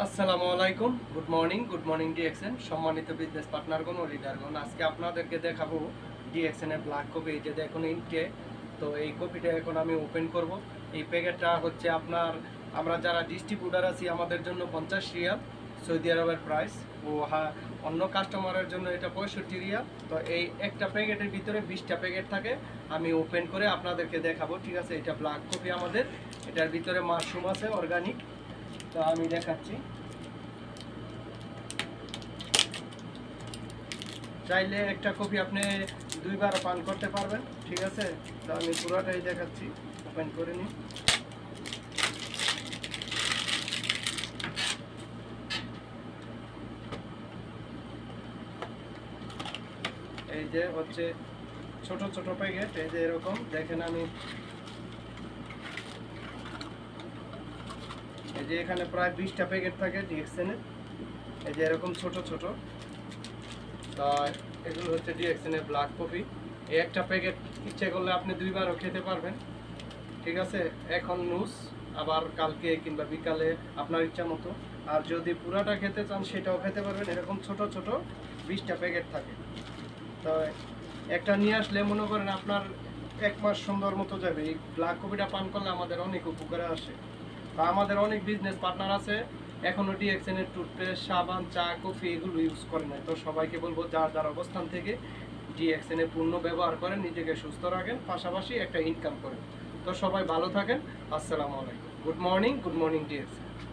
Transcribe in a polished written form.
আসসালামু আলাইকুম, good morning DXN. সম্মানিত বিজনেস পার্টনারগণ ও লিডারগণ, আজকে আপনাদেরকে দেখাবো ডিএক্সএন এর ব্ল্যাক কপি। এই যে দেখুন ইনকে, তো এই কপিটা এখন আমি ওপেন করব। এই প্যাকেটটা হচ্ছে আপনার, আমরা যারা ডিস্ট্রিবিউটার আছি আমাদের জন্য 50 রিয়াল সৌদি আরবের প্রাইস, ও অন্য কাস্টমারের জন্য এটা 65 রিয়াল। তো এই একটা প্যাকেটের ভিতরে 20টা প্যাকেট থাকে, আমি ওপেন করে আপনাদেরকে দেখাবো। ঠিক আছে, এটা ব্ল্যাক কপি আমাদের, এটার ভিতরে মাশরুম আছে অর্গানিক। তো আমি দেখাচ্ছি, চাইলে একটা কফি আপনি দুইবার পান করতে পারবেন। ঠিক আছে, তো আমি পুরোটাই দেখাচ্ছি, ওপেন করে নিই। এই যে হচ্ছে ছোট ছোট প্যাকেট, এই যে এরকম দেখেন। আমি এই যে এখানে প্রায় 20টা প্যাকেট থাকে ডিএক্সএনের, এই যে এরকম ছোট ছোট। তো এগুলো হচ্ছে ডিএক্সএনের ব্ল্যাক কফি। এই একটা প্যাকেট ইচ্ছে করলে আপনি দুইবারও খেতে পারবেন। ঠিক আছে, এখন নুস, আবার কালকে কিংবা বিকালে আপনার ইচ্ছা মতো। আর যদি পুরাটা খেতে চান সেটাও খেতে পারবেন। এরকম ছোট ছোট 20টা প্যাকেট থাকে। তো একটা নিয়ে আসলে মনে করেন আপনার 1 মাস সুন্দর মতো যাবে। এই ব্ল্যাক কফিটা পান করলে আমাদের অনেক উপকারে আসে। বা আমাদের অনেক বিজনেস পার্টনার আছে এখনও ডিএক্সএন এর টুথপেস্ট, সাবান, চা, কফি এগুলো ইউজ করে না। তো সবাইকে বলবো যার যার অবস্থান থেকে ডিএক্সএন এর পণ্য ব্যবহার করেন, নিজেকে সুস্থ রাখেন, পাশাপাশি একটা ইনকাম করেন। তো সবাই ভালো থাকেন। আসসালামু আলাইকুম, গুড মর্নিং ডিএক্সএন।